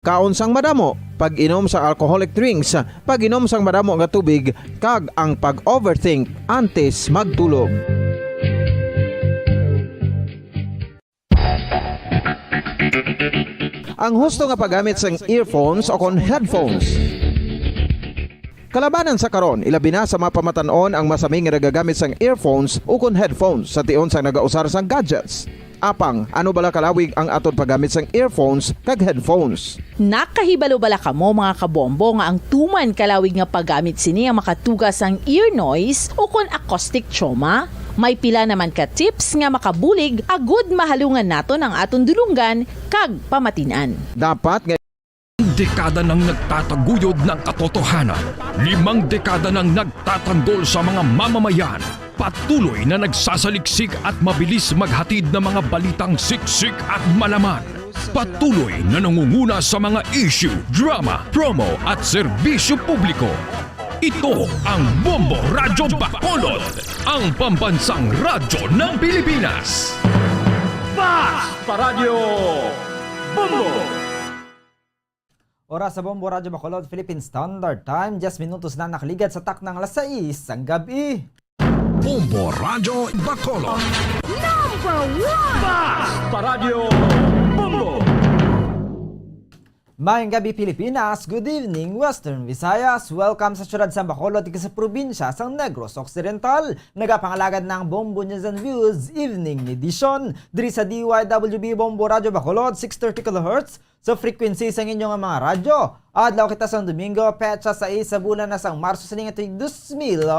Kaunsang madamo, pag-inom sa alcoholic drinks, pag-inom sang madamo nga tubig, kag ang pag-overthink antes magtulog. Ang husto nga paggamit sang earphones o kon headphones. Kalabanan sa karon, ilabi na sa mga pamatanon ang masaming nga nagagamit sang earphones o kon headphones sa tion sang nagausar sang gadgets. Apang, ano bala kalawig ang atod paggamit sang earphones kag headphones? Nakahibalo bala kamo mga kabombo nga ang tuman kalawig nga paggamit sini ang makatugas ang ear noise o kon acoustic trauma? May pila naman ka tips nga makabulig agud mahalungan naton ang aton dulunggan kag pamatinan. Dapat nga Dekada nang nagtataguyod ng katotohanan, 5 dekada nang nagtatanggol sa mga mamamayan, patuloy na nagsasaliksik at mabilis maghatid ng mga balitang siksik at malaman. Patuloy na nangunguna sa mga issue, drama, promo at serbisyo publiko. Ito ang Bombo Radyo Bacolod, ang pambansang radyo ng Pilipinas. Fast Paradyo Bombo! Oras sa Bombo Radyo Bacolod, Philippine Standard Time. 10 minutos na nakaligat sa tak ng alas 6 ang gabi. Bombo Radyo Bacolod. Fast Paradyo Bombo! Mayang gabi Pilipinas, good evening Western Visayas. Welcome sa syudad sa Bacolod, sa probinsya sa Negros Occidental. Nagapangalagad ng Bombo News and Views Evening Edition. Diri sa DYWB Bombo Radyo Bacolod, 630 kHz sa frequency sa inyong mga radyo. Adlaw kita sa Domingo, petsa sa sa bulan na sang Marso sa lingat 2022.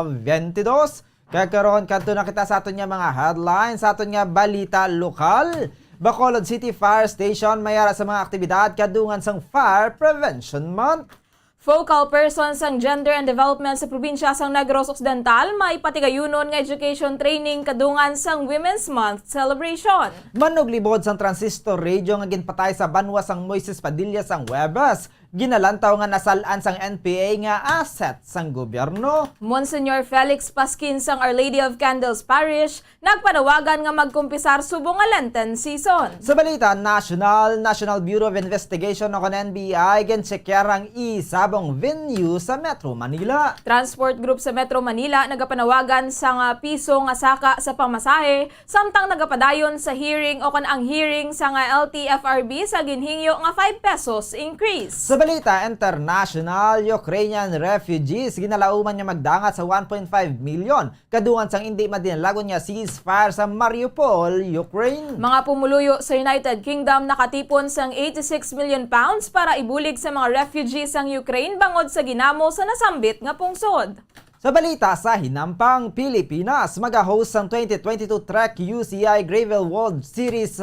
Kakaroon kanto na kita sa aton nga mga headlines, sa aton nga balita lokal. Bacolod City Fire Station mayara sa mga aktibidad kadungan sang Fire Prevention Month. Focal person sang Gender and Development sa probinsya sang Negros Occidental may patigayunon nga education training kadungan sang Women's Month celebration. Manuglibod sang transistor radio nga ginpatay sa banwa sang Moises Padilla sang Huwebes. Ginalantaw nga nasalaan sang NPA nga asset sang gobyerno. Monsignor Felix Pasquin sang Our Lady of Candles Parish nagpanawagan nga magkumpisar subong nga Lenten season. Sa balita National Bureau of Investigation o NBI ginchekyar ang isabong venue sa Metro Manila. Transport Group sa Metro Manila nagapanawagan sang piso nga saka sa pamasahe samtang nagapadayon sa hearing o ang hearing sa nga LTFRB sa ginhingyo nga 5 pesos increase. Sa balita international, Ukrainian refugees ginalauman niya magdangat sa 1.5 million kadungan sang hindi madinalagon niya ceasefire sa Mariupol, Ukraine. Mga pumuluyo sa United Kingdom nakatipon sang 86 million pounds para ibulig sa mga refugees sang Ukraine bangod sa ginamo sa nasambit nga pungsod. Sa balita sa Hinampang, Pilipinas, mag-host ang 2022 Trek UCI Gravel World Series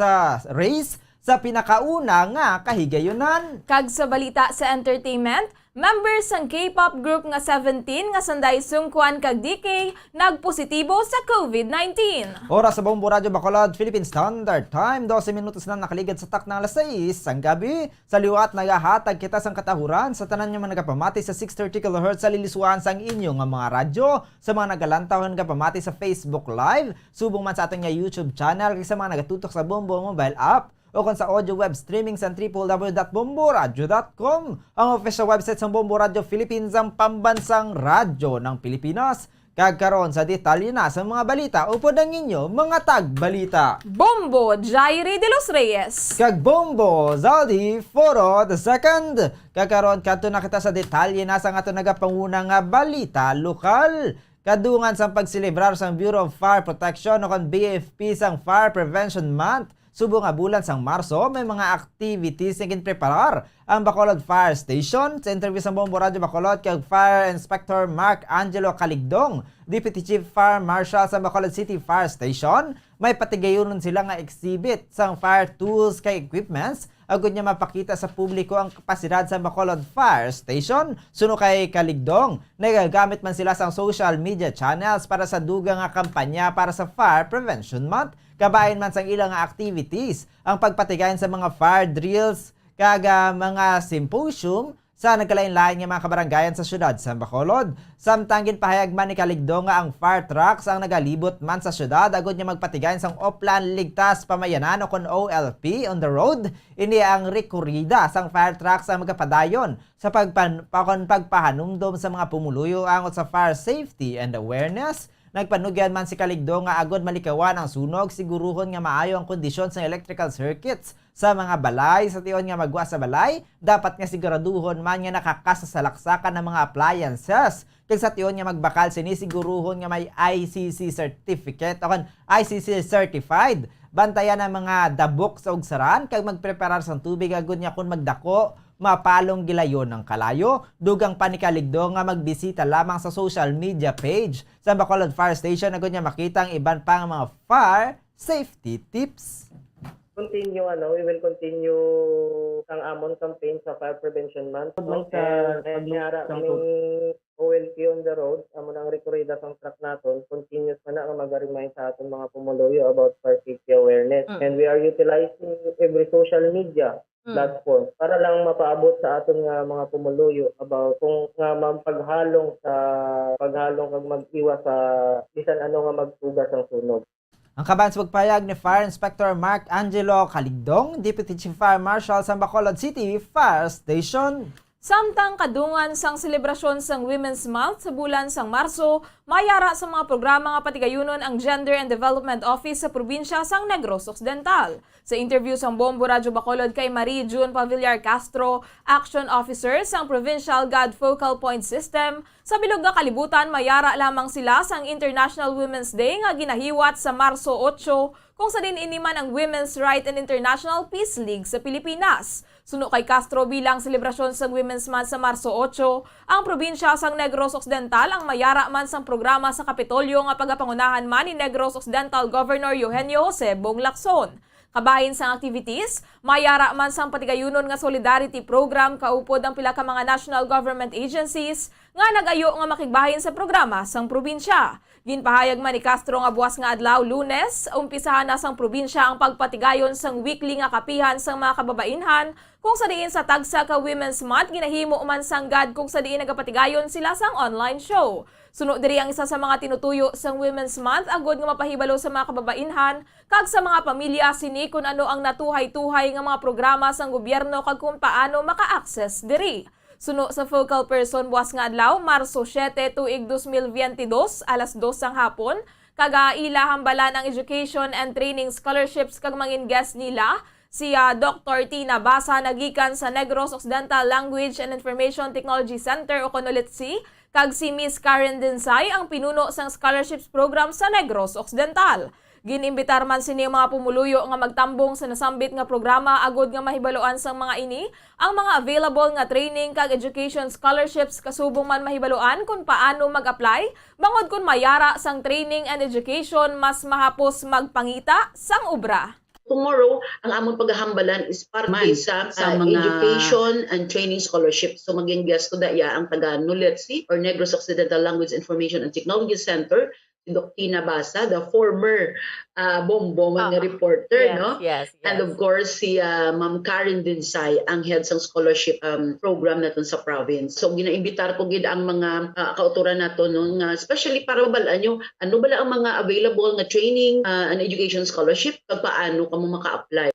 race sa pinakauna nga kahigayunan. Kag sa balita sa entertainment, members ng K-pop group nga 17 nga sanday sungkuan kag DK nagpositibo sa COVID-19. Oras sa Bombo Radyo Bacolod, Philippine Standard Time, 12 minutos na nakaligad sa tak ng alas 6 ang gabi. Sa liwat nagahatag kita sang katahuran sa tanan nyo mga nagapamati sa 630 kHz sa lilisuan sang inyong nga mga radyo. Sa mga nagalantaw nga nagapamati sa Facebook Live, subong man sa ating nga YouTube channel, sa mga nagatutok sa Bombo mobile app, o kung sa audio web streaming sa www.bomboradyo.com, ang official website ng Bombo Radyo Philippines, ang pambansang radyo ng Pilipinas. Kagkaroon sa detalye na sa mga balita upod ang inyo mga tagbalita. Bombo Jairi de los Reyes. Kag Bombo Zaldi Foro II. Kagkaroon kanto na kita sa detalye na sa ato nagapanguna nga balita lokal. Kadungan sa pagsilibrar sa Bureau of Fire Protection o kan BFP sang Fire Prevention Month. Subong nga bulan sang Marso, may mga activities na ginpreparar ang Bacolod Fire Station. Sa interview sa Bombo Radyo Bacolod kag Fire Inspector Mark Angelo Caligdong, Deputy Chief Fire Marshal sa Bacolod City Fire Station, may patigayonon sila nga exhibit sang fire tools kay equipments agud niya mapakita sa publiko ang kapasidad sa Bacolod Fire Station. Suno kay Caligdong, nagagamit man sila sang social media channels para sa dugang nga kampanya para sa Fire Prevention Month. Kabahin man sang ilang activities ang pagpatigayon sa mga fire drills, kaga mga symposium sa nagkalain-lain nga mga kabarangayan sa syudad sa Bacolod. Samtang ginpahayag man ni Kaligdo nga ang fire trucks ang nagalibot man sa syudad agud niya magpatigayon sang Oplan Ligtas Pamayanan o kon OLP on the road. Ini ang rekorida sang fire trucks ang magpadayon sa pagpahanumdom sa mga pumuluyo angot sa fire safety and awareness. Nagpanugyan man si Kaligdo nga agod malikawan ang sunog, siguruhon nga maayo ang kondisyon sa electrical circuits sa mga balay. Sa tiyon nga magwa sa balay, dapat nga siguraduhon man nga nakakasasalaksakan ng mga appliances. Kag sa tiyon nga magbakal sinisiguruhon nga may ICC certificate o ICC certified. Bantayan ang mga dabok sa ugsaran kag magpreparar sang tubig agud nga kun magdako mapalong gilayon ng kalayo. Dugang panikaligdo nga magbisita lamang sa social media page sa Bacolod Fire Station agud niya makita ang iban pang mga fire safety tips. We will continue ang amon campaign sa Fire Prevention Month. And nyara kaming OLP on the road, amon ang rekorida sang truck naton, continuous na nga mag-remind sa aton mga pumuluyo about fire safety awareness. And we are utilizing every social media platform para lang mapaabot sa aton nga mga pumuluyo about kung nga paghalong kag mag-iwas sa bisan ano nga magtugas ang sunog. Ang kaban sa pagpayag ni Fire Inspector Mark Angelo Kaligdong, Deputy Chief Fire Marshal sa Bacolod City Fire Station. Samtang kadungan sang selebrasyon sang Women's Month sa bulan sang Marso, mayara sa mga programa nga patigayunon ang Gender and Development Office sa probinsya sang Negros Occidental. Sa interview sang Bombo Radyo Bacolod kay Marie June Pavillar Castro, Action Officer sang Provincial God Focal Point System, sa bilog nga kalibutan mayara lamang sila sang International Women's Day nga ginahiwat sa Marso 8, kung sa din iniman ang Women's Right and International Peace League sa Pilipinas. Suno kay Castro bilang selebrasyon sa Women's Month sa Marso 8, ang probinsya sang Negros Occidental ang mayara man sang programa sa Kapitolyo nga pagapangunahan man ni Negros Occidental Governor Eugenio Jose Bong Lacson. Kabahin sang activities, mayara man sang patigayunon nga solidarity program kaupod ang pila ka mga national government agencies nga nagayo nga makigbahin sa programa sang probinsya. Ginpahayag man ni Castro nga buwas nga adlaw Lunes, umpisahan na sang probinsya ang pagpatigayon sang weekly nga kapihan sang mga kababainhan kung sa diin sa tagsa ka Women's Month ginahimo man sanggad kung sa diin nagapatigayon sila sang online show. Sunod diri ang isa sa mga tinutuyo sang Women's Month agod nga mapahibalo sa mga kababainhan kag sa mga pamilya sini kung ano ang natuhay-tuhay nga mga programa sang gobyerno kag kung paano maka-access diri. Suno sa focal person buwas nga adlaw Marso 7 tuig 2022 alas 2 sang hapon kaga ila hambalan ang education and training scholarships kag mangin guest nila si Dr. Tina Basa nagikan sa Negros Occidental Language and Information Technology Center o Konolitsi kag si Miss Karen Densay ang pinuno sang scholarships program sa Negros Occidental. Ginimbitar man sini mga pumuluyo nga magtambong sa nasambit nga programa agod nga mahibaloan sang mga ini ang mga available nga training kag education scholarships kasubong man mahibaloan kung paano mag-apply bangod kun mayara sang training and education mas mahapos magpangita sang obra. Tomorrow, ang among paghahambalan is parte sa mga education and training scholarship. So maging guest ko daya ang taga Nuletsi or Negros Occidental Language Information and Technology Center, si Dr. Tina Basa, the former Bombo reporter, no? Yes. And of course, si Ma'am Karen Densay, ang head ng scholarship program naton sa province. So ginaimbitar ko gid ang mga kauturan nato no, especially para mabalaan nyo ano bala ang mga available nga training and education scholarship kag paano kamo maka-apply.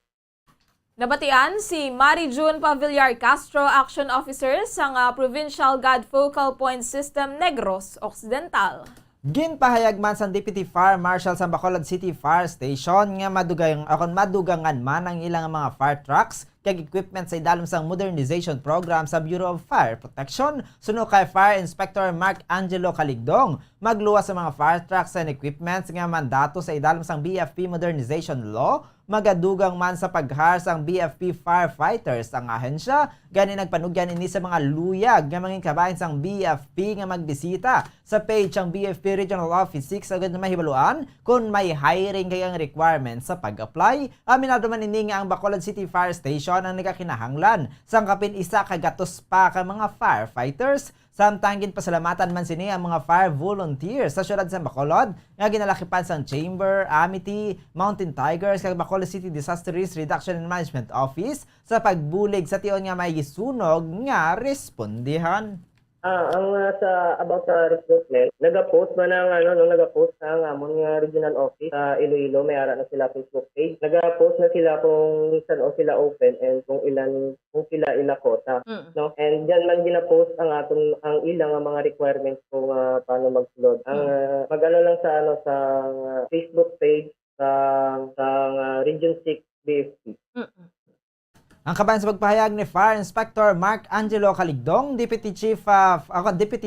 Nabatian si Marie June Pavillar Castro, Action Officer sa Provincial God Focal Point System Negros Occidental. Ginpahayag man sa Deputy Fire Marshal sa Bacolod City Fire Station nga madugangan man ang ilang mga fire trucks kag equipment sa idalom sang modernization program sa Bureau of Fire Protection. Suno kay Fire Inspector Mark Angelo Kaligdong, magluwas sa mga fire trucks and equipments nga mandato sa idalom sang BFP Modernization Law, magadugang man sa paghar sang BFP firefighters ang ahensya. Gani nagpanugyan ini sa mga luyag nga mangin kabahin sang BFP nga magbisita sa page ang BFP Regional Office 6 agad na mahibaluan kung may hiring kayang requirements sa pag-apply. Aminado man ini nga ang Bacolod City Fire Station ang nagakinahanglan sang kapin isa kagatos pa ka mga firefighters. Samtang ginpasalamatan man sini ang mga fire volunteers sa syudad sa Bacolod nga ginalakipan sang Chamber, Amity, Mountain Tigers kag Bacolod City Disaster Risk Reduction and Management Office sa pagbulig sa tion nga may gisunog nga respondihan. Ang sa about sa recruitment, nag-post man nag-post ang amon nga regional office sa Iloilo, may ara na sila Facebook page. Nag-post na sila kung saan sila open and kung sila ilakota, no? And diyan man gina-post ang ilang mga requirements kung paano magsulod. Ang mag-ano lang sa Facebook page sa Region 6 BFP. Ang kabayan sa pagpahayag ni Fire Inspector Mark Angelo Caligdong, Deputy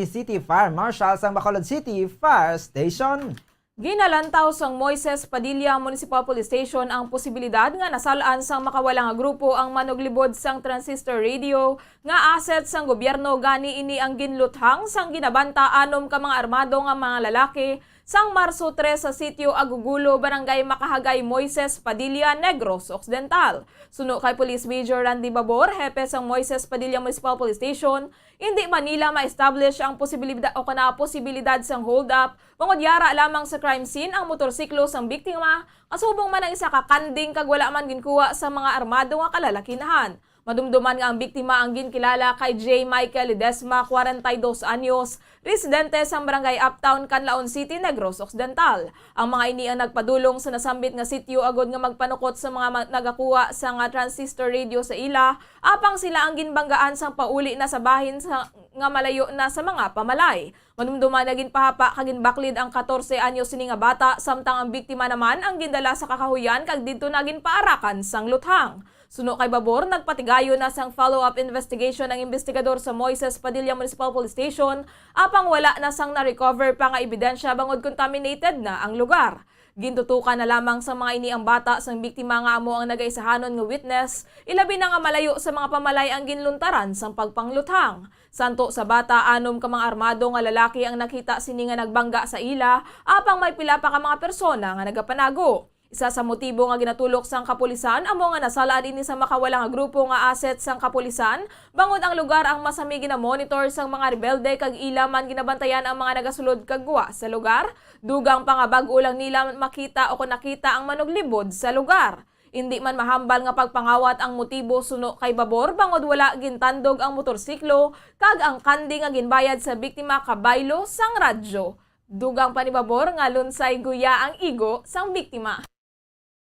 City Fire Marshal sa Bacolod City Fire Station. Ginalantaw sang Moises Padilla Municipal Police Station ang posibilidad nga nasalaan sang makawalang grupo ang manuglibod sang transistor radio nga asset sang gobyerno gani ini ang ginluthang sang ginabanta anom ka mga armado nga mga lalaki sang Marso 3 sa sitio Agugulo, Barangay Makahagay, Moises Padilla, Negros Occidental. Suno kay Police Major Randy Babor, hepe sang Moises Padilla Municipal Police Station, hindi Manila ma-establish ang posibilidad o posibilidad sang hold-up, mangudyara lamang sa crime scene ang motorsiklo sang biktima, kasubong man ang isa ka kanding kag wala man ginkuha sa mga armado nga kalalakinahan. Madumduman nga ang biktima ang ginkilala kay J. Michael Ledesma, 42 anyos, residente sa Barangay Uptown, Canlaon City, Negros Occidental. Ang mga ini ang nagpadulong sa nasambit nga sitio agod nga magpanukot sa mga nagakuha sa nga transistor radio sa ila, apang sila ang ginbanggaan sang pauli na sa bahin nga malayo na sa mga pamalay. Madumduman na ginpahapa kagin baklid ang 14 anyos sini nga bata, samtang ang biktima naman ang gindala sa kakahuyan kag didto na ginpaarakan sang luthang. Suno kay Babor, nagpatigayo na sang follow-up investigation ang investigador sa Moises Padilla Municipal Police Station, apang wala na sang na-recover pa nga ebidensya bangod contaminated na ang lugar. Gintutukan na lamang sa mga ini ang bata sang biktima nga amo ang nagaisahanon nga witness, ilabi na nga malayo sa mga pamalay ang ginluntaran sang pagpangluthang. Santo sa bata, anom ka mga armado nga lalaki ang nakita sini nga nagbangga sa ila, apang may pila pa ka mga persona nga nagapanago. Isa sa motibo nga ginatulok sang kapulisan amo nga nasalaan ini sa makawalang nga grupo nga asset sang kapulisan bangod ang lugar ang masami gina-monitor sang mga rebelde kag ila man ginabantayan ang mga nagasulod kag guwa sa lugar, dugang pa nga bag-o lang nila makita o kung nakita ang manuglibod sa lugar. Hindi man mahambal nga pagpangawat ang motibo suno kay Babor bangod wala gintandog ang motorsiklo kag ang kandi nga ginbayad sa biktima kabaylo sang radyo. Dugang pa ni Babor nga lunsay guya ang igo sang biktima.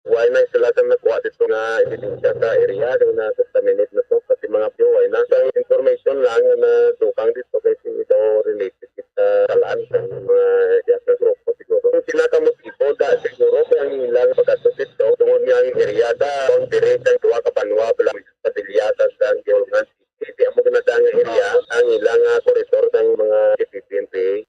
Why na sila sa nakuha dito nga ebidensya sa area na contaminated na to kasi mga pyo ay nasa information lang na tukang dito kasi ito related sa talaan sa mga yasa grupo siguro. Kung sinakamotibo da siguro kung ang ilang pagkatot dito tungod nga ang area da kung direct ang tuwa kapanwa bilang padilyata sa Giolgan City. Di mo ginadang area ang ilang koridor ng mga PPNP.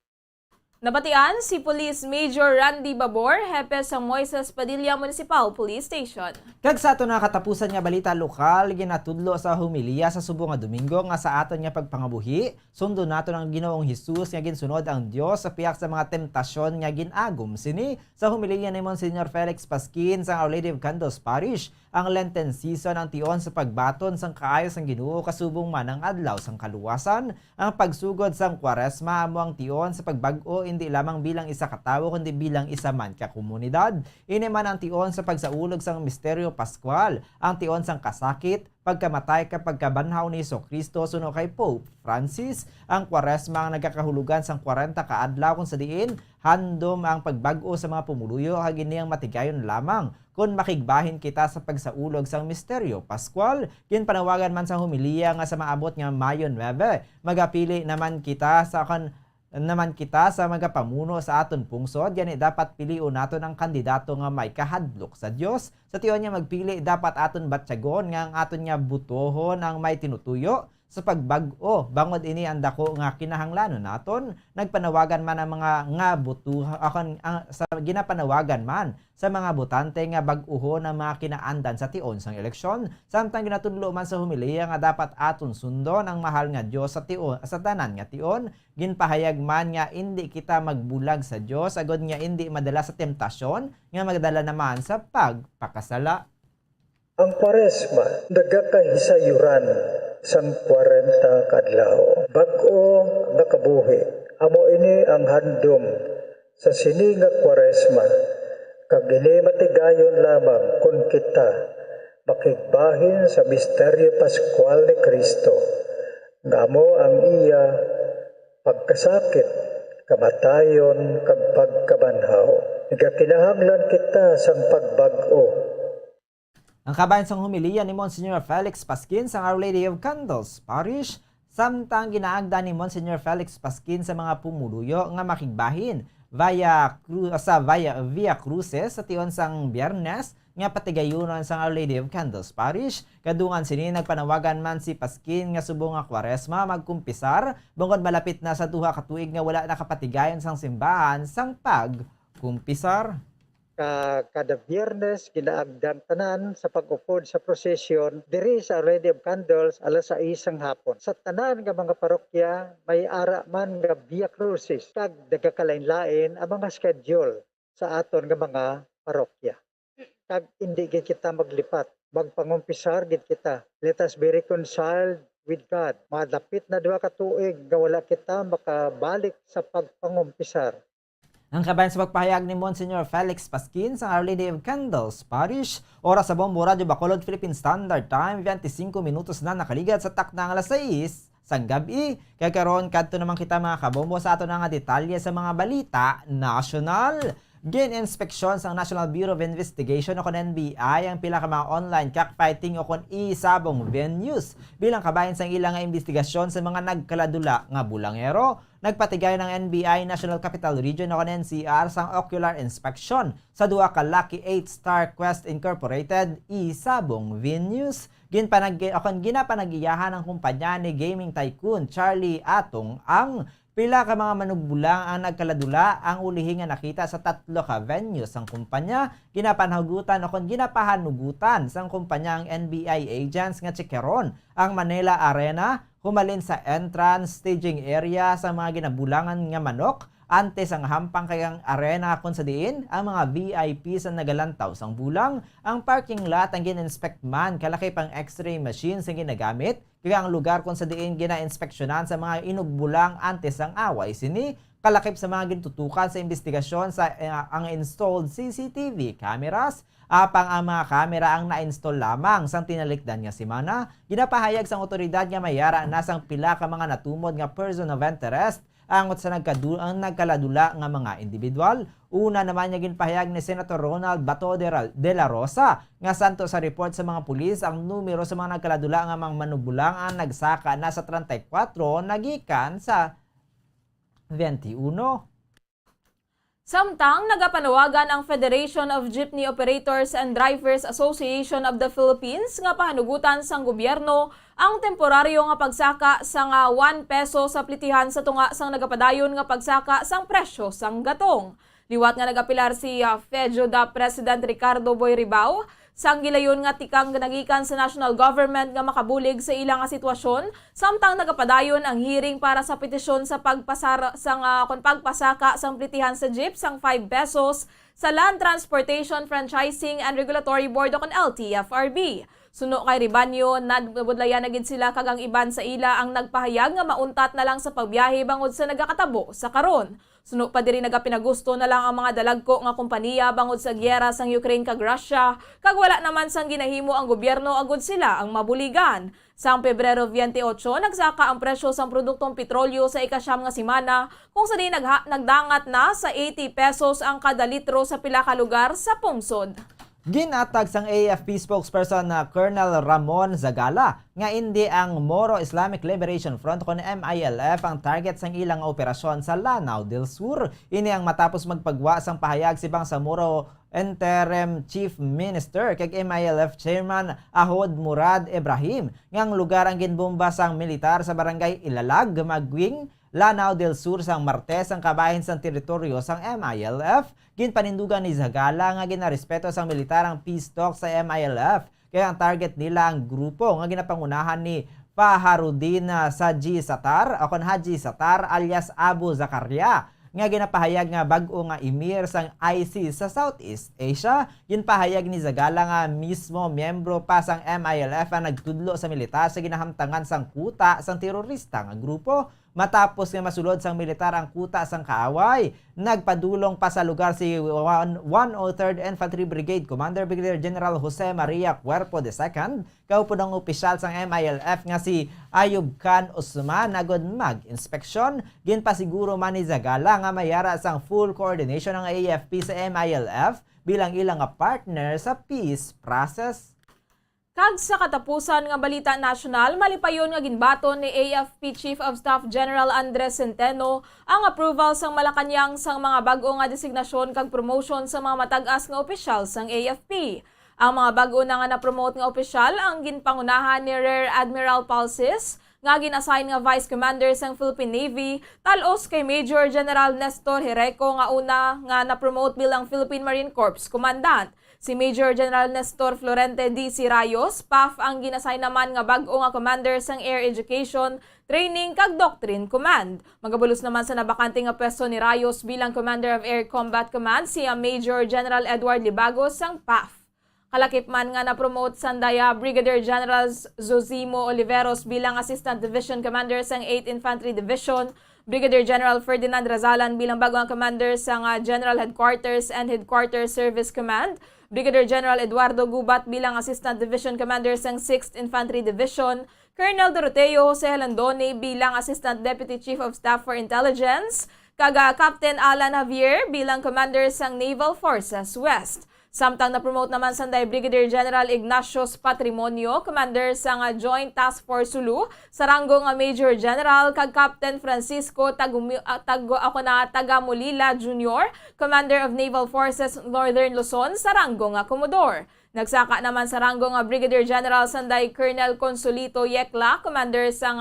Nabatian si Police Major Randy Babor, hepe sa Moises Padilla Municipal Police Station. Kag sa ato na katapusan nga balita lokal, ginatudlo sa humiliya sa Subo nga Domingo nga sa aton nga pagpangabuhi, sundo nato ng Ginoong Hesus nga ginsunod ang Dios sa piyak sa mga temptasyon nga ginagom sini sa humiliya ni Monsignor Felix Pasquin sa Our Lady of Candles Parish. Ang Lenten season ang tion sa pagbaton sang kaayo sang Ginoo kasubong man ang adlaw sang kaluwasan, ang pagsugod sang Kwaresma amo ang tion sa pagbag-o hindi lamang bilang isa ka tawo kundi bilang isa man ka komunidad. Ini man ang tion sa pagsaulog sang misteryo Pascual, ang tion sang kasakit, pagkamatay kapag kabanhaw ni Jesucristo suno kay Pope Francis. Ang Kwaresma ang nagkakahulugan sang 40 ka adlaw kung sa diin handom ang pagbag-o sa mga pumuluyo kag iniyang matigayon lamang kung makigbahin kita sa pagsaulog sang misteryo Pascual. Ginpanawagan man sa humiliya nga sa maabot nga Mayo 9, magapili naman kita sa magapamuno sa aton pungsod. Yan dapat piliun naton ang kandidato nga may kahadlok sa Dios. Sa tiyon niya magpili dapat aton batyagon nga ang aton nga butohon ang may tinutuyo sa pagbag-o bangod ini ang dako nga kinahanglanon naton. Nagpanawagan man ang mga nga butuhan sa ginapanawagan man sa mga botante nga bag-uhon ang mga kinaandan sa tion sang eleksyon. Samtang ginatudlo man sa humiliya nga dapat aton sundon ang mahal nga Dios sa tanan nga tion. Ginpahayag man nga hindi kita magbulag sa Dios agod nga hindi madala sa temptasyon nga magdala naman sa pagpakasala. Ang Kwaresma, daga kay hisayuran sang 40 kadlaw. Bag-o nga kabuhi, amo ini ang handom sa sini nga Kwaresma, kag ini matigayon lamang kung kita makigbahin sa misteryo Pascual ni Kristo, nga amo ang iya pagkasakit, kamatayon, kag pagkabanhaw. Nagakinahanglan kita sang pagbag-o. Ang kabayan sang humiliya ni Monsignor Felix Pasquin sa Our Lady of Candles Parish, samtang ginaagda ni Monsignor Felix Pasquin sa mga pumuluyo nga makigbahin via Cruces sa tion sang Biyernes nga patigayunon sang Our Lady of Candles Parish. Kadungan sini nagpanawagan man si Pasquin nga subong nga Kwaresma magkumpisar bangod malapit na sa duha ka tuig nga wala nakapatigayon sang simbahan sang pagkumpisar. Kada Biyernes ginaagdan tanan sa pag-upod sa prosesyon diri sa Our Lady of Candles alas 6 ang hapon. Sa tanan nga mga parokya may ara man nga Via Crucis kag nagakalain-lain ang mga schedule sa aton nga mga parokya. Kag hindi gid kita maglipat, magpangumpisar gid kita. Let us be reconciled with God. Madapit na duha ka tuig nga wala kita makabalik sa pagpangumpisar. Ang kabayan sa pagpahayag ni Monsignor Felix Pasquin sa Our Lady of Candles Parish, oras sa Bombo Radio Bacolod Philippine Standard Time, 25 minutos na nakaligat sa takdang alas 6 sang gabi. Kaya karon kadto naman kita mga kabombo sa ato nga detalye sa mga balita national. Gin-inspeksyon sa National Bureau of Investigation o kon NBI ang pila ka mga online cockfighting o kon isabong venues bilang kabayan sa ilang nga investigasyon sa mga nagkaladula nga bulangero. Nagpatigay ng NBI National Capital Region o kon NCR sang ocular inspection sa duha ka Lucky 8 Star Quest Incorporated isabong venues. Ginapanagiyahan ang kumpanya ni gaming tycoon Charlie Atong ang pila ka mga manugbulang ang nagkaladula ang ulihi nga nakita sa 3 ka venues sang kumpanya. Ginapanhugutan o kon ginapahanugutan sang kumpanya ang NBI agents nga chikeron ang Manila Arena humalin sa entrance staging area sa mga ginabulangan nga manok antes ang hampang kayang arena kung sa diin ang mga VIP sa nagalantaw sang bulang. Ang parking lot ang gin-inspect man kalaki pang x-ray machines ang ginagamit kaya ang lugar kung sa diin gina-inspeksyonan sa mga inugbulang antes ang away sini kalakip sa mga gintutukan sa investigasyon sa ang installed CCTV cameras. Apang ang mga kamera ang na-install lamang sang tinalikdan nga semana. Ginapahayag sang otoridad nga mayara na sang pila ka mga natumod nga person of interest angot sa nagkaladula nga mga individual. Una naman niya ginpahayag ni Senator Ronald Bato de la Rosa nga santo sa report sa mga pulis ang numero sa mga nagkaladula nga mga manubulang ang nagsaka na sa 34 nagikan sa 21. Samtang nagapanawagan ang Federation of Jeepney Operators and Drivers Association of the Philippines nga pahanugutan sang gobyerno ang temporaryo nga pagsaka sang 1 peso sa plitihan sa tunga sang nagapadayon nga pagsaka sang presyo sang gatong. Liwat nga nagapilar si FEJODA President Ricardo Boy Ribao sang gilayon nga tikang nagikan sa national government nga makabulig sa ilang nga sitwasyon samtang nagapadayon ang hearing para sa petisyon sa pagpasaka sang plitihan sa jeep sang 5 pesos sa Land Transportation Franchising and Regulatory Board o kon LTFRB. Suno kay Ribanyo, nadbudlayan na gid sila kagang iban sa ila ang nagpahayag nga mauntat na lang sa pagbiyahe bangod sa nagakatabo sa karon. Suno pa diri nagapinagusto na lang ang mga dalagko nga kompanya bangod sa gyera sang Ukraine kag Russia, kag wala naman sang ginahimo ang gobyerno agud sila ang mabuligan. Sang Pebrero 28, nagsaka ang presyo sang produktong petrolyo sa ikasyam nga semana kung sa di nagdangat na sa 80 pesos ang kada litro sa pila ka lugar sa pungsod. Ginatag sang AFP spokesperson na Colonel Ramon Zagala nga hindi ang Moro Islamic Liberation Front o MILF ang target sang ilang operasyon sa Lanao del Sur. Ini ang matapos magpagwa sang pahayag si Bangsamoro Interim Chief Minister kag MILF Chairman Ahod Murad Ibrahim ngang lugar ang ginbomba sang militar sa barangay Ilalag, Magwing, Lanao del Sur sang Martes ang kabahin sang teritoryo sang MILF. Ginpanindugan ni Zagala nga ginarespeto sang militar ang peace talk sa MILF. Kaya ang target nila ang grupo nga ginapangunahan ni Faharudin Saji Satar o kon Haji Satar alias Abu Zakaria nga ginapahayag nga bag-o nga emir sang IC sa Southeast Asia. Ginpahayag ni Zagala nga mismo miyembro pa sang MILF ang nagtudlo sa militar sa ginahamtangan sang kuta sang terorista nga grupo. Matapos nga masulod sang militar ang kuta sang kaaway, nagpadulong pa sa lugar si 103rd Infantry Brigade Commander Brigadier General Jose Maria Cuerpo II, kaupo ng opisyal sang MILF nga si Ayub Khan Usman nagod mag-inspeksyon. Ginpasiguro man ni Zagala nga mayara sang full coordination ng AFP sa MILF bilang ilang partner sa peace process. Kag sa katapusan nga balita nasyonal, malipayon nga ginbaton ni AFP Chief of Staff General Andres Centeno ang approval sang Malacañang sang mga bag-o nga designasyon kag promotion sa mga matag-as nga opisyal sang AFP. Ang mga bag-o na nga na-promote nga opisyal ang ginpangunahan ni Rear Admiral Palsis, nga gin-assign nga Vice Commander sang Philippine Navy, talos kay Major General Nestor Hireco nga una nga na-promote bilang Philippine Marine Corps Commandant. Si Major General Nestor Florente D. Rayos, PAF ang ginasay naman nga bag-o nga commander sang Air Education, Training kag Doctrine Command. Magabulos naman sa nabakante nga pwesto ni Rayos bilang Commander of Air Combat Command si Major General Edward Libagos sang PAF. Kalakip man nga na-promote sandaya Brigadier General Zosimo Oliveros bilang Assistant Division Commander sang 8th Infantry Division, Brigadier General Ferdinand Razalan bilang bagong commander sa General Headquarters and Headquarters Service Command, Brigadier General Eduardo Gubat bilang Assistant Division Commander sa 6th Infantry Division, Colonel Doroteo Jose Landone bilang Assistant Deputy Chief of Staff for Intelligence, kaga Captain Alan Javier bilang Commander sa Naval Forces West. Samtang na-promote naman sanday Brigadier General Ignacios Patrimonio, Commander sa Joint Task Force Sulu, sa ranggo nga Major General, kag Captain Francisco Tagamulila Jr., Commander of Naval Forces Northern Luzon, sa ranggo nga Commodore. Nagsaka naman sa ranggo nga Brigadier General sanday Colonel Consolito Yekla, Commander sa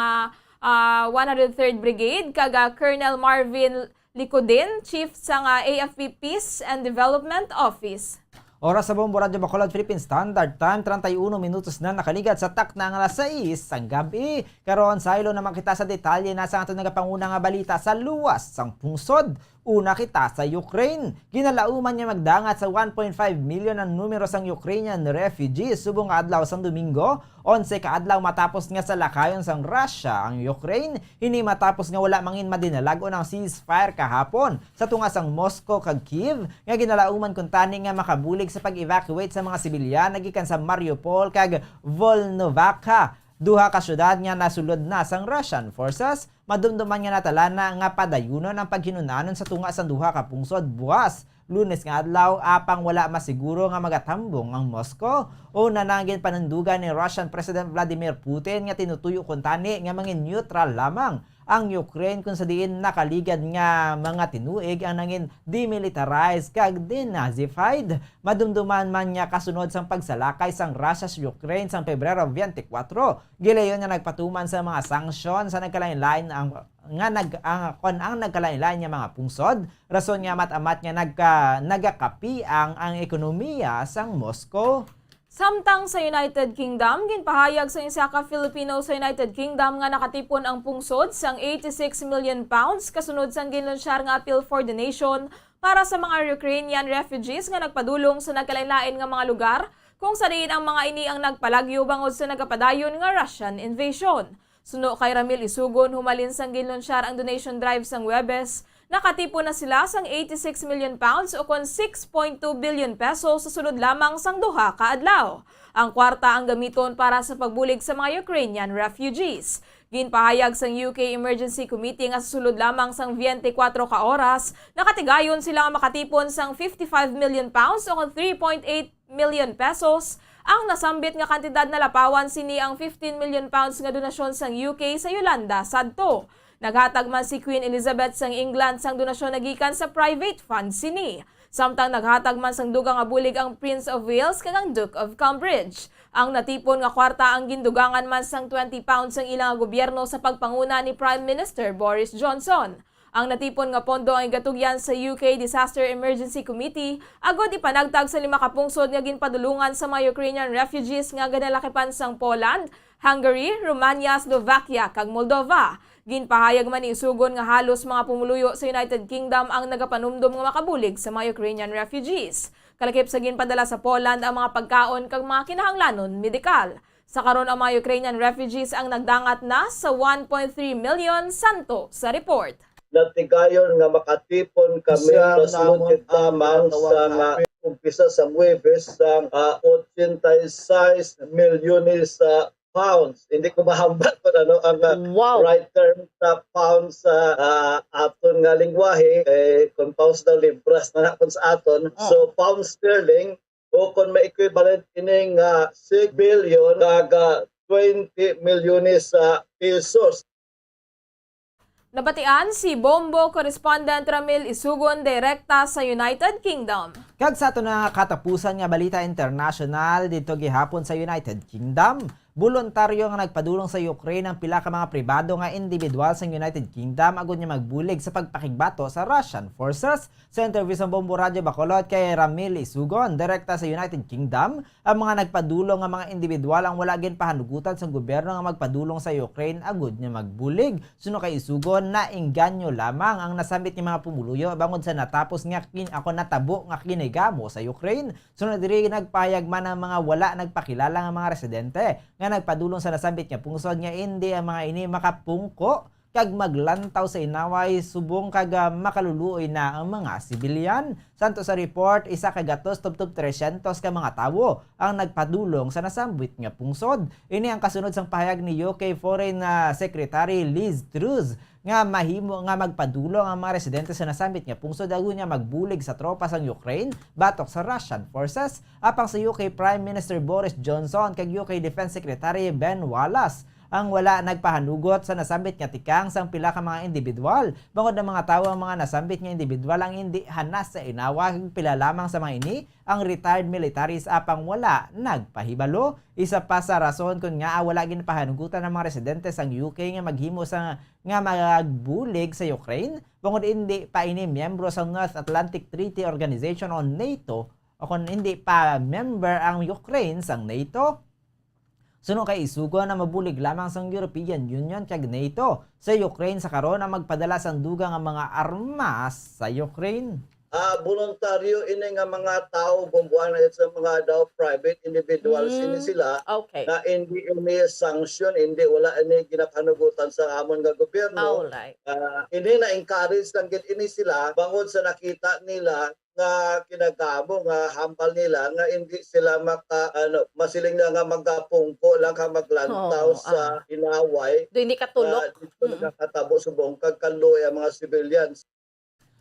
103rd Brigade, kag Colonel Marvin Licodin, Chief sa AFP Peace and Development Office. Oras sa Bombo Radyo Bacolod, Philippine Standard Time, 31 minutos na nakaligat sa tak ng alas 6 sang gabi. Karon sa ilo naman kita sa detalye na sa aton nagapanguna nga balita sa luwas sang pungsod. Una kita sa Ukraine. Ginalauman niya magdangat sa 1.5 million ang numero sang Ukrainian refugees subong adlaw sang Domingo. 11 ka adlaw matapos nga sa lakayon sang Russia ang Ukraine. Hini matapos nga wala mangin madinalag o ng ceasefire kahapon sa tunga sang Moscow kag Kiev. Nga ginalauman kung tani nga makabulig sa pag-evacuate sa mga sibilyan nagikan sa Mariupol kag Volnovakha. Duha ka syudad nga nasulod na sang Russian forces. Madumduman nga natalana nga padayunon ang paghinunanon sa tunga sang duha ka pungsod buwas. Lunes nga adlaw apang wala masiguro nga magatambong ang Moscow. O nanangin panundugan ni Russian President Vladimir Putin nga tinutuyo kun tani nga mangin neutral lamang ang Ukraine kung sa diin nakaligad nga mga tinuig ang nangin demilitarized kag denazified. Madumduman man niya kasunod sang pagsalakay sang Russia sa Ukraine sang Pebrero 24. Gilayon nga nagpatuman sa mga sanksyon sa nagkalain-lain ang nagkalain-lain nga mga pungsod. Rason nga mat-amat nga nagakapiang ang ekonomiya sang Moscow. Samtang sa United Kingdom, ginpahayag sa isa ka Filipino sa United Kingdom nga nakatipon ang pungsod sang 86 million pounds kasunod sang ginlunsyar nga appeal for donation para sa mga Ukrainian refugees nga nagpadulong sa nagkalain-lain nga mga lugar kung sa diin ang mga ini ang nagpalagyo bangod sa nagapadayon nga Russian invasion. Suno kay Ramil Isugon, humalin sang ginlunsyar ang donation drive sang Webes. Nakatipon na sila sang 86 million pounds o kon 6.2 billion pesos sa sunod lamang sang duha ka adlaw. Ang kwarta ang gamiton para sa pagbulig sa mga Ukrainian refugees. Ginpahayag sang UK Emergency Committee nga sa sulod lamang sang 24 ka oras, nakatigayon sila nga makatipon sang 55 million pounds o kon 3.8 million pesos. Ang nasambit nga kantidad na lapawan sini ang 15 million pounds nga donasyon sang UK sa Yolanda sadto. Naghatag man si Queen Elizabeth sang England sang donasyon nagikan sa private fund sini. Samtang naghatag man sang dugang nga bulig ang Prince of Wales kag ang Duke of Cambridge. Ang natipon nga kwarta ang gindugangan man sang 20 pounds ang ilang gobyerno sa pagpanguna ni Prime Minister Boris Johnson. Ang natipon nga pondo ang igatugyan sa UK Disaster Emergency Committee agod ipanagtag sa 5 ka pungsod nga ginpadulungan sa mga Ukrainian refugees nga ganalakipan sang Poland, Hungary, Romania, Slovakia kag Moldova. Ginpahayag man ni Isugon nga halos mga pumuluyo sa United Kingdom ang nagapanumdum nga makabulig sa mga Ukrainian refugees. Kalakip sa ginpadala sa Poland ang mga pagkaon kag mga kinahanglanon medikal. Sa karon ang mga Ukrainian refugees ang nagdangat na sa 1.3 million santo sa report. Natigayon nga makatipon kami sa sulod lamang sa nga umpisa sa Muebes sa 86 milyones pounds. Hindi ko mahambat kung ano ang right term sa pounds sa aton nga lingwahe. Kung pounds na libras na nakon sa aton. So pounds sterling o kung ma-equivalent ining 6 billion kaga 20 milyones pesos. Nabatian si Bombo Correspondent Ramil Isugon direkta sa United Kingdom. Kag sa ato na katapusan nga balita international dito gihapon sa United Kingdom, voluntaryo nga nagpadulong sa Ukraine ang pila ka mga pribado nga individual sa United Kingdom agud niya magbulig sa pagpakigbato sa Russian forces. Sa interview sa Bombo Radio Bacolod kay Ramil Isugon direkta sa United Kingdom, ang mga nagpadulong nga mga individual ang wala gin pahanugutan sa gobyerno nga magpadulong sa Ukraine agud niya magbulig. Suno kay Isugon na engganyo lamang ang nasambit ni mga pumuluyo bangod sa natapos nga ako natabo nga kinigamo sa Ukraine. Sunod diri nagpahayag man ang mga wala nagpakilala nga mga residente nga nagpadulong sa nasambit nga pungsod nga hindi ang mga ini makapungko kag maglantaw sa inaway subong kag makaluluoy na ang mga sibilyan. Santo sa report, isa ka gatos tubtub 300 ka mga tawo ang nagpadulong sa nasambit nga pungsod. Ini ang kasunod sang pahayag ni UK Foreign Secretary Liz Truss nga mahimo nga magpadulong ang mga residente sa nasambit nga pungsod agud niya magbulig sa tropa sang Ukraine batok sa Russian forces. Apang sa UK Prime Minister Boris Johnson kag UK Defense Secretary Ben Wallace ang wala nagpahanugot sa nasambit nga tikang sang pila ka mga individual. Bangod ng mga tawo ang mga nasambit nga individual ang hindi hanas sa inawa pila lamang sa mga ini ang retired militaries apang wala nagpahibalo. Isa pa sa rason kung nga wala gin pahanugutan ng mga residente sang UK nga maghimo sa nga magbulig sa Ukraine bangod hindi pa ini miyembro sa North Atlantic Treaty Organization o NATO o kung hindi pa member ang Ukraine sang NATO. Suno kay Isugon na mabulig lamang sang European Union kag NATO sa Ukraine sa karon ang magpadala sang dugang ang mga armas sa Ukraine. Voluntaryo ini nga mga tao bumbuan na sa mga daw private individuals ini sila Okay. na hindi ini sanction, hindi wala ini ginakanugutan sa amon nga gobyerno. Alright. Ini na encourage lang gid ini sila bangod sa nakita nila nga kinagamo nga hambal nila nga hindi sila masiling na nga magapungko lang ka maglantaw sa inaway. Do hindi katulok. Dito nakatabo subong kagkaloy ang mga civilians.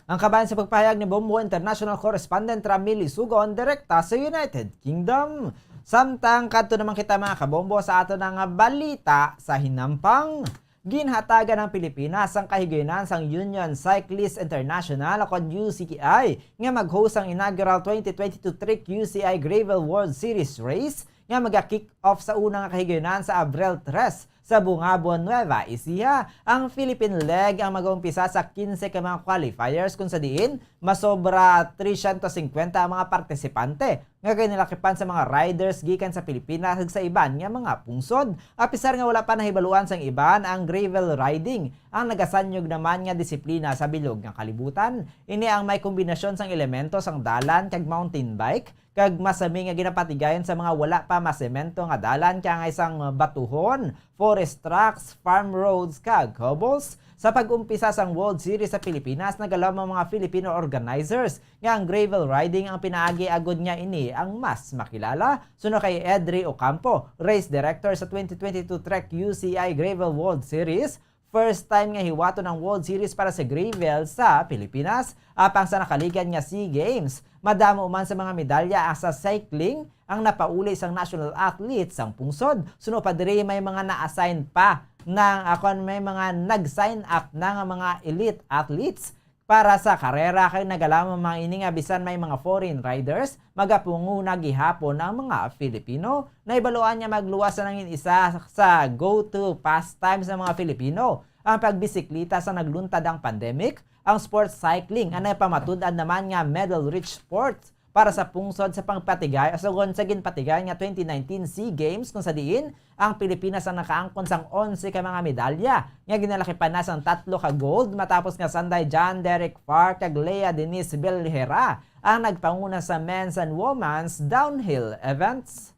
Ang kabayan sa pagpahayag ni Bombo International Correspondent Ramil Isugon direkta sa United Kingdom. Samtang kadto naman kita mga kabombo sa ato nga balita sa hinampang. Ginhatagan ng Pilipinas ang kahigayonan sang Union Cyclist International o UCI nga mag-host ang inaugural 2022 Trick UCI Gravel World Series Race nga mag-kick off sa unang kahigayonan sa Abril 3 sa Bungabon, Nueva Ecija. Ang Philippine leg ang mag-umpisa sa 15 ka mga qualifiers kung sa diin masobra 350 ang mga partisipante nga kinilakipan sa mga riders gikan sa Pilipinas ug sa iban nga mga pungsod. Apisar nga wala pa nahibaluan sang iban ang gravel riding ang nagasanyog naman nga disiplina sa bilog nga kalibutan. Ini ang may kombinasyon sang elemento sang dalan kag mountain bike kag masami nga ginapatigayon sa mga wala pa masemento nga dalan kaya nga isang batuhon, forest tracks, farm roads kag cobbles. Sa pag-umpisa sang World Series sa Pilipinas, nagalaw ang mga Filipino organizers nga ang gravel riding ang pinaagi agud niya ini ang mas makilala. Suno kay Edri Ocampo, race director sa 2022 Trek UCI Gravel World Series. First time nga hiwato ng World Series para sa gravel sa Pilipinas. Apang sa nakaligan nga SEA Games, madamo man sa mga medalya sa cycling ang napauli sang national athletes sang pungsod. Suno pa diri may mga na-assign pa may mga nag-sign up na nga mga elite athletes para sa karera kay nagalamang mga ini nga bisan may mga foreign riders magapunguna gihapon ang mga Filipino. Naibaluan niya magluwas ng isa sa go-to pastimes ng mga Filipino ang pagbisiklita sa nagluntad ang pandemic, ang sports cycling ang napamatud-an naman nga medal-rich sports. para sa pungsod sa pangpatigay asugon sa ginpatigay nga 2019 SEA Games kung sa diin ang Pilipinas ang nakaangkon sang 11 ka mga medalya nga ginalakipan na sang 3 ka gold matapos nga sanday John Derek Park kag Lea Denise Belhera ang nagpanguna sa men's and women's downhill events.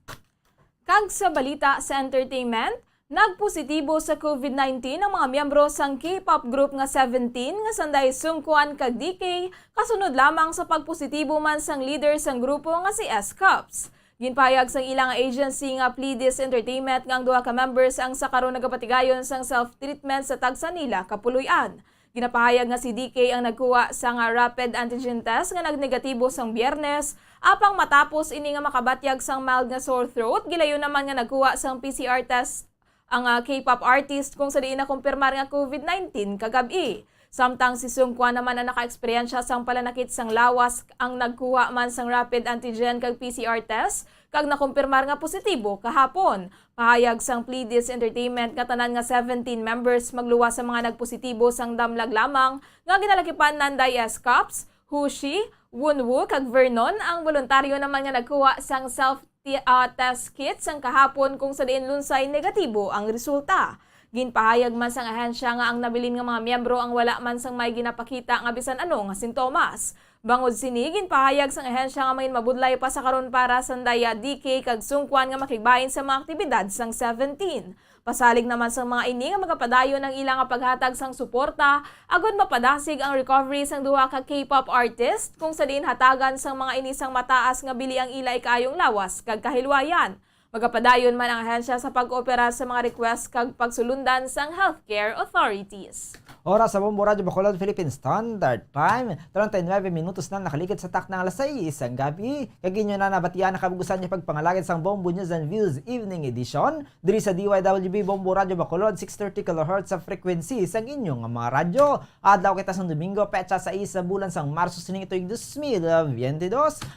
Kag sa balita sa entertainment, nagpositibo sa COVID-19 ang mga miyembro sang K-pop group nga 17 nga sanday sungkuan kag DK kasunod lamang sa pagpositibo man sang leader sang grupo nga si S-Cups. Ginpayag sang ilang agency nga Pledis Entertainment nga ang duha ka members ang sa karon nagapatigayon sang self-treatment sa tagsa nila kapuluy-an. Ginapahayag nga si DK ang nagkuha sa nga rapid antigen test nga nagnegatibo sang Biyernes apang matapos ini nga makabatyag sang mild nga sore throat gilayon naman nga nagkuha sang PCR test ang K-pop artist kung sa diin na kumpirmar nga COVID-19 kagabi. Samtang si Sungkwan naman ang naka-eksperyensya sang palanakit sang lawas ang nagkuha man sang rapid antigen kag PCR test kag nakumpirmar nga positibo kahapon. Pahayag sang Pledis Entertainment nga tanan nga 17 members magluwas sa mga nagpositibo sang damlag lamang nga ginalakipan Nanday S-Cups, Hushi, Wunwoo kag Vernon ang voluntaryo naman nga nagkuha sang self-test kit sang kahapon kung sa diin lunsay negatibo ang resulta. Ginpahayag man sang ahensya nga ang nabilin nga mga miyembro ang wala man sang may ginapakita nga bisan ano nga sintomas. Bangod sini ginpahayag sang ahensya nga may mabudlay pa sa karon para sandaya DK kag Sungkwan nga makigbahin sa mga aktibidad sang 17. Pasalig naman sa mga ini nga magapadayon ng ilang nga paghatag sang suporta agud mapadasig ang recovery sang duha ka K-pop artist kung sa diin hatagan sang mga ini sang mataas nga bili ang ilay kaayong lawas kag kahilwayan. Magapadayon man ang ahensya sa pag-oopera sa mga request kag pagsulundan sang healthcare authorities. Oras sa Bombo Radyo Bacolod, Philippine Standard Time. 39 minutos na nakaligid sa taknang alas 6 ang gabi. Kaginyo na nabatian na kabugusan niya pagpangalagid sang Bombo News and Views Evening Edition. Diri sa DYWB Bombo Radyo Bacolod, 630 kHz sa frequency sang inyong mga radyo. Adlaw kita sang Domingo, petsa sa isa bulan sang Marso sining ito'y 2022.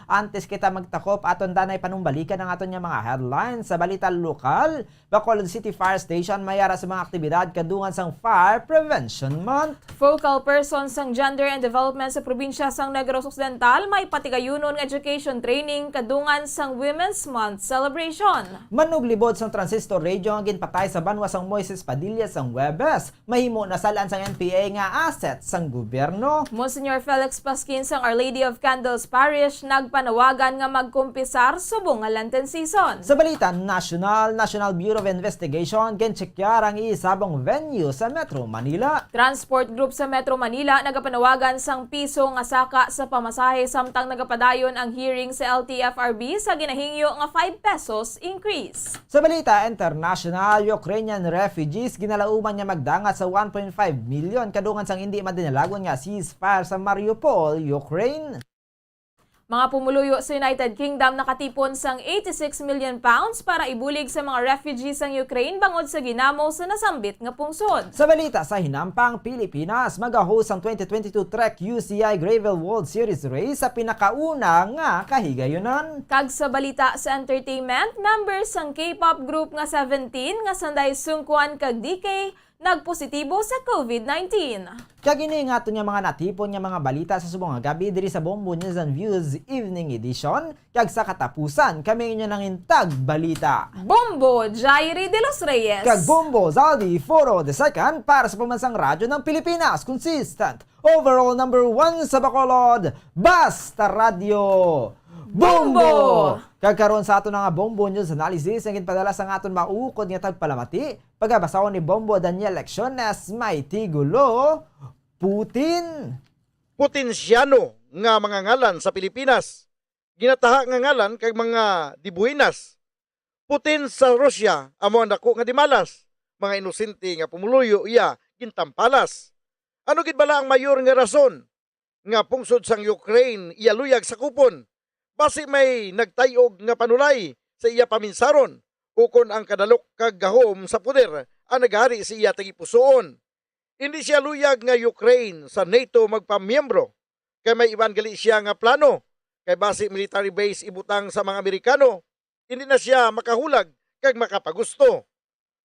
Antes kita magtakop aton danay panumbalikan ang aton niya mga headlines sa balita lokal. Bacolod City Fire Station mayara sa mga aktibidad kadungan sang Fire Prevention Month. Focal person sang Gender and Development sa probinsya sang Negros Occidental may patigayunon nga education training kadungan sang Women's Month celebration. Manuglibod sang transistor radio ang ginpatay sa banwa sang Moises Padilla sang Webes. Mahimo na salaan sang NPA nga asset sang gobyerno. Monsignor Felix Pasquin sang Our Lady of Candles Parish nagpanawagan nga magkumpisar subong nga Lenten season. Sa balita National Bureau of Investigation ginchekyar ang iisabong venue sa Metro Manila. Transport Group sa Metro Manila nagapanawagan sang piso nga saka sa pamasahe samtang nagapadayon ang hearing sa LTFRB sa ginahingyo nga 5 pesos increase. Sa balita international, Ukrainian refugees ginalauman niya magdangat sa 1.5 million kadungan sang hindi madinalagon nga ceasefire sa Mariupol, Ukraine. Mga pumuluyo sa United Kingdom nakatipon sang 86 million pounds para ibulig sa mga refugees sang Ukraine bangod sa ginamo sa nasambit nga pungsod. Sa balita sa hinampang Pilipinas, mag-host ang 2022 Trek UCI Gravel World Series Race sa pinakauna nga kahigayunan. Kag sa balita sa entertainment, members sang K-pop group nga 17 nga sanday Sungkwan kag DK nagpositibo sa COVID-19. Kag ini nga ato nga mga natipon nga mga balita sa subong nga gabi diri sa Bombo News and Views Evening Edition. Kag sa katapusan, kami inyo nang intag balita. Bombo Jairi de los Reyes. Kag Bombo Zaldi Foro II para sa pamansang radyo ng Pilipinas. Consistent overall number 1 sa Bacolod. Basta Radio Bombo! Kagkaroon sa aton nga Bombo News Analysis ang ginpadala sa aton maukod nga tagpalamati. Pagabasahon ni Bombo Daniel Lecciones may tigulo Putin. Putinsyano nga mga ngalan sa Pilipinas. Ginataha nga ngalan kag mga dibuinas. Putin sa Russia amo ang dako nga dimalas. Mga inosente nga pumuluyo iya gintampalas. Ano gid bala ang mayor nga rason nga pungsod sang Ukraine iya luyag sa kupon? Basi may nagtayog nga panulay sa iya paminsaron ukon ang kadalok kag gahom sa puder ang naghari sa iya tagipusoon. Hindi siya luyag nga Ukraine sa NATO magpamiyembro kay may iban gali siya nga plano kay basi military base ibutang sa mga Amerikano. Hindi na siya makahulag kag makapagusto.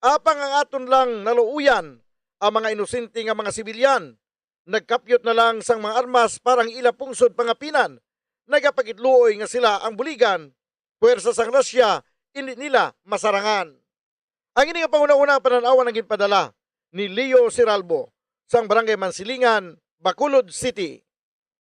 Apang ang aton lang naluuyan ang mga inosente nga mga sibilyan. Nagkapyot na lang sang mga armas parang ila pungsod pangapinan nagapagitluoy nga sila ang buligan, puwersa sang Russia, hindi nila masarangan. Ang ini nga panguna-una pananawan ang ginpadala ni Leo Siralbo sang Barangay Mansilingan, Bacolod City.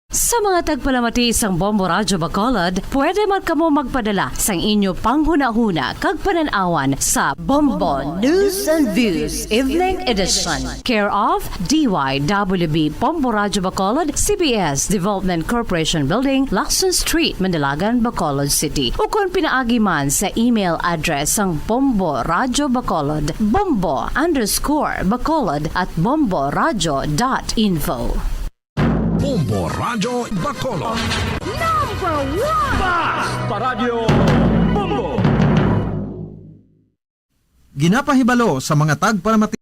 Sa mga tagpalamati isang Bombo Radyo Bacolod, pwede man kamo magpadala sang inyo panghuna-huna kag pananawan sa Bombo News and Views Evening Edition. Care of DYWB Bombo Radyo Bacolod, CBS Development Corporation Building, Lacson Street, Mandilagan, Bacolod City. O kung pinaagi man sa email address ang Bombo Radyo Bacolod, bombo_bacolod@bomboradyo.info. Bombo Radyo Bacolod. Fast Paradyo Bumbo. Ginapahibalo sa mga tagpalamati